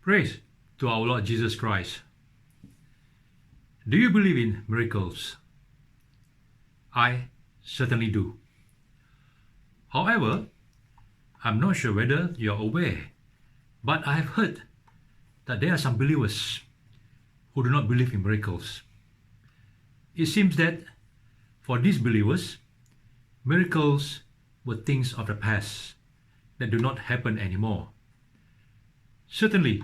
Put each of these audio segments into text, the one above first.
Praise to our Lord Jesus Christ. Do you believe in miracles? I certainly do. However, I'm not sure whether you're aware, but I have heard that there are some believers who do not believe in miracles. It seems that for these believers, miracles were things of the past that do not happen anymore. Certainly,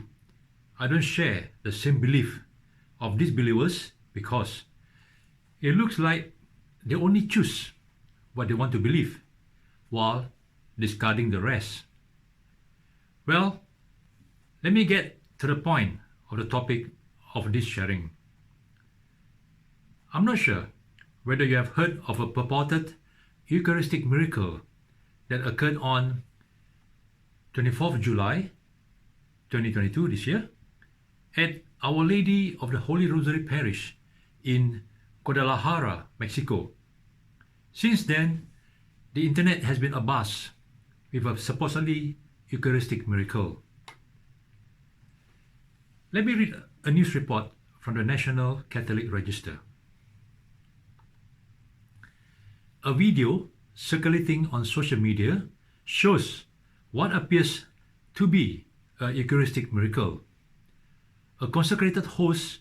I don't share the same belief of these believers because it looks like they only choose what they want to believe while discarding the rest. Well, let me get to the point of the topic of this sharing. I'm not sure whether you have heard of a purported Eucharistic miracle that occurred on 24th July 2022 this year at Our Lady of the Holy Rosary Parish in Guadalajara, Mexico. Since then, the internet has been abuzz with a supposedly Eucharistic miracle. Let me read a news report from the National Catholic Register. A video circulating on social media shows what appears to be a Eucharistic miracle. A consecrated host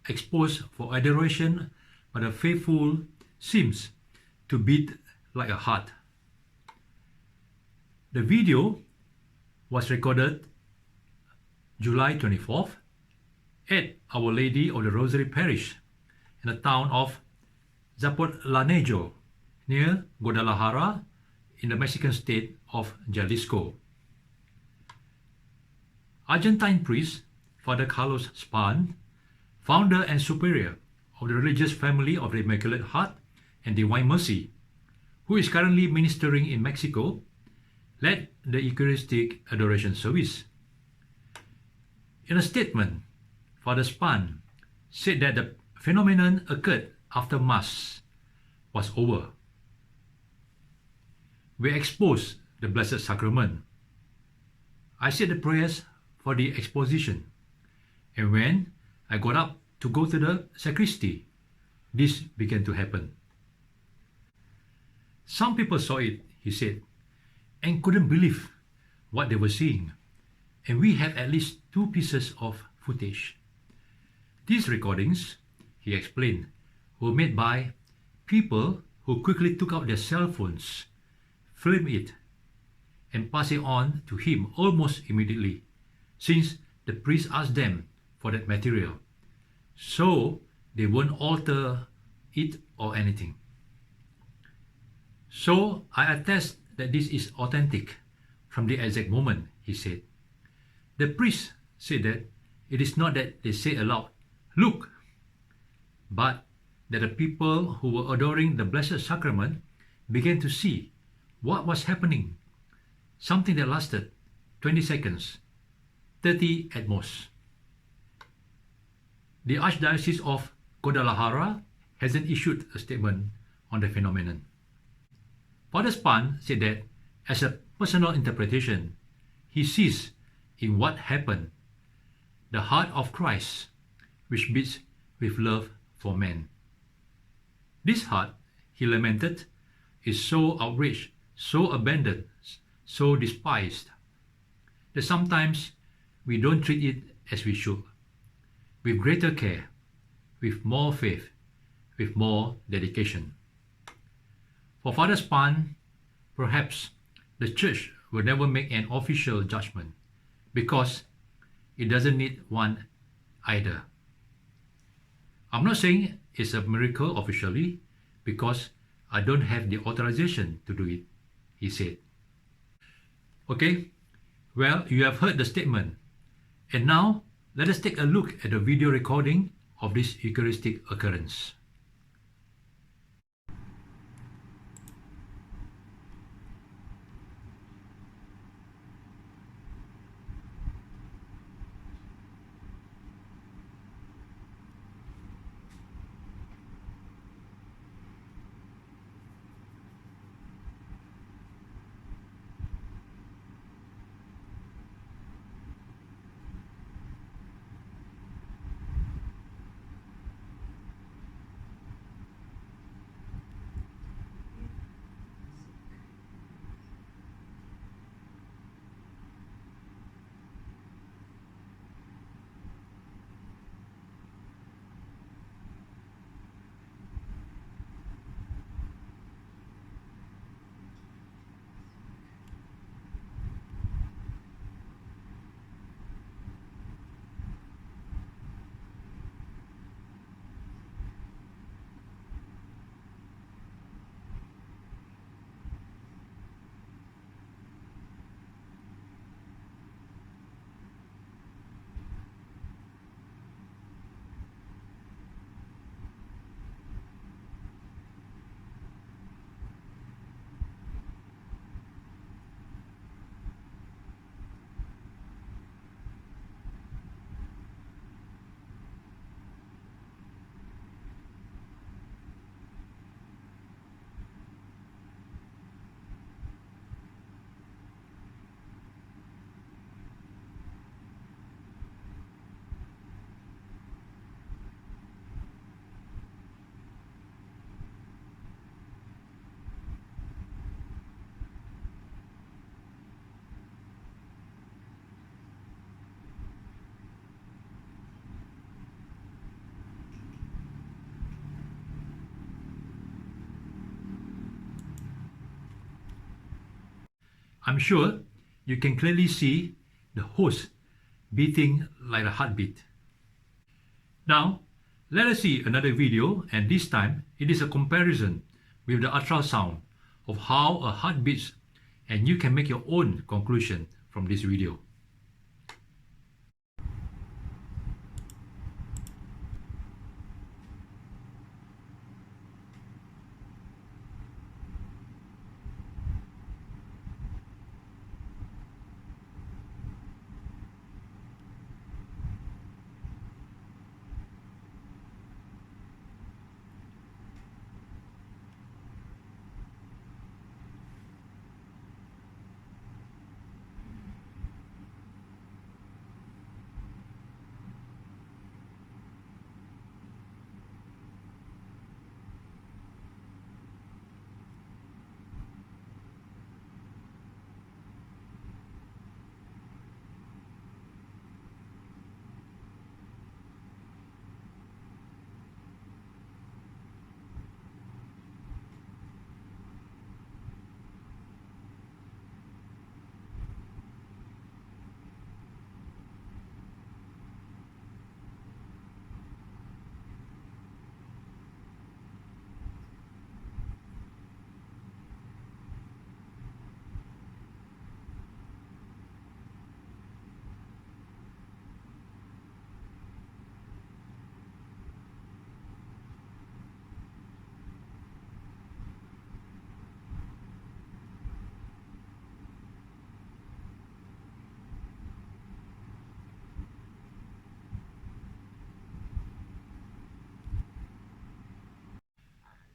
exposed for adoration by the faithful seems to beat like a heart. The video was recorded July 24th at Our Lady of the Rosary Parish in the town of Zapotlanejo near Guadalajara in the Mexican state of Jalisco. Argentine priest Father Carlos Span, founder and superior of the religious family of the Immaculate Heart and Divine Mercy, who is currently ministering in Mexico, led the Eucharistic adoration service. In a statement, Father Span said that the phenomenon occurred after Mass was over. We exposed the Blessed Sacrament. I said the prayers for the exposition, and when I got up to go to the sacristy, this began to happen. Some people saw it, he said, and couldn't believe what they were seeing, and we have at least 2 pieces of footage. These recordings, he explained, were made by people who quickly took out their cell phones, filmed it, and passed it on to him almost immediately, since the priest asked them for that material, so they won't alter it or anything. So I attest that this is authentic from the exact moment, he said. The priest said that it is not that they say aloud, "Look," but that the people who were adoring the Blessed Sacrament began to see what was happening, something that lasted 20 seconds, 30 at most. The Archdiocese of Guadalajara hasn't issued a statement on the phenomenon. Father Span said that, as a personal interpretation, he sees in what happened the heart of Christ, which beats with love for man. This heart, he lamented, is so outraged, so abandoned, so despised, that sometimes we don't treat it as we should, with greater care, with more faith, with more dedication. For Father Span, perhaps the Church will never make an official judgment because it doesn't need one either. I'm not saying it's a miracle officially because I don't have the authorization to do it, he said. Okay, well, you have heard the statement, and now let us take a look at the video recording of this Eucharistic occurrence. I'm sure you can clearly see the host beating like a heartbeat. Now, let us see another video, and this time it is a comparison with the ultrasound of how a heart beats, and you can make your own conclusion from this video.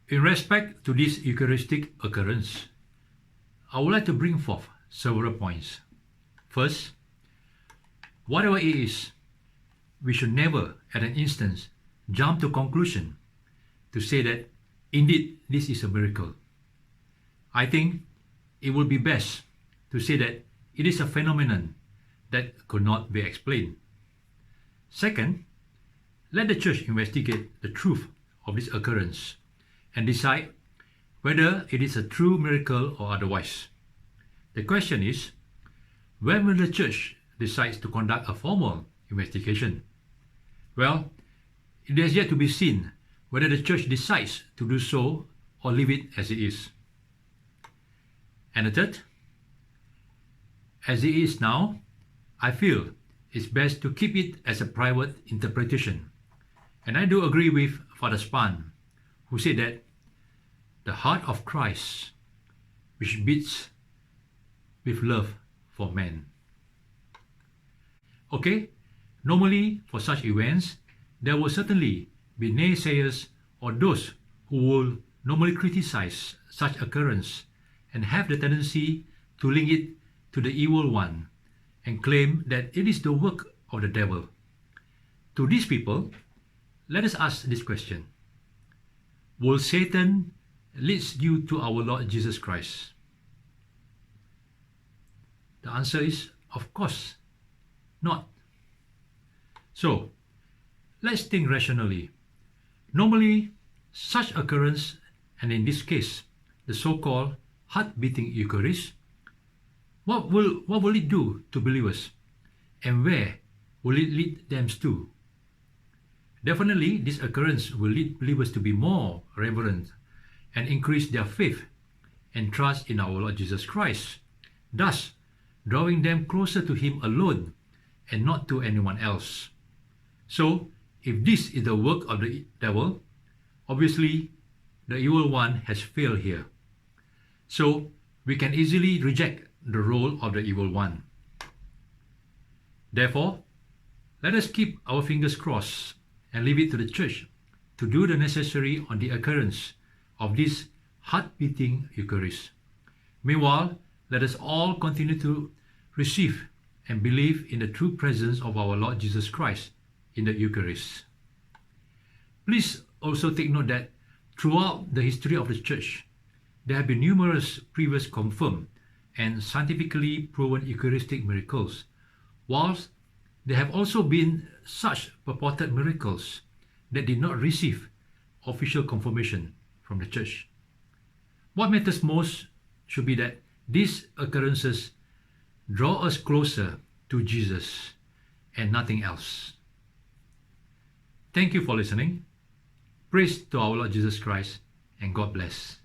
In respect to this Eucharistic occurrence, I would like to bring forth several points. First, whatever it is, we should never at an instant jump to conclusion to say that indeed this is a miracle. I think it would be best to say that it is a phenomenon that could not be explained. Second, let the Church investigate the truth of this occurrence and decide whether it is a true miracle or otherwise. The question is, when will the Church decide to conduct a formal investigation? Well, it has yet to be seen whether the Church decides to do so or leave it as it is. And the third, as it is now, I feel it's best to keep it as a private interpretation. And I do agree with Father Spahn, who said that the heart of Christ, which beats with love for man. Okay, normally for such events, there will certainly be naysayers or those who will normally criticize such occurrence and have the tendency to link it to the evil one and claim that it is the work of the devil. To these people, let us ask this question. Will Satan lead you to our Lord Jesus Christ? The answer is, of course, not. So, let's think rationally. Normally, such occurrence, and in this case, the so-called heart-beating Eucharist, what will it do to believers? And where will it lead them to? Definitely, this occurrence will lead believers to be more reverent and increase their faith and trust in our Lord Jesus Christ, thus drawing them closer to Him alone and not to anyone else. So, if this is the work of the devil, obviously the evil one has failed here. So, we can easily reject the role of the evil one. Therefore, let us keep our fingers crossed and leave it to the Church to do the necessary on the occurrence of this heart-beating Eucharist. Meanwhile, let us all continue to receive and believe in the true presence of our Lord Jesus Christ in the Eucharist. Please also take note that throughout the history of the Church, there have been numerous previous confirmed and scientifically proven Eucharistic miracles, whilst there have also been such purported miracles that did not receive official confirmation from the Church. What matters most should be that These occurrences draw us closer to Jesus and nothing else. Thank you for listening. Praise to our Lord Jesus Christ, and God bless.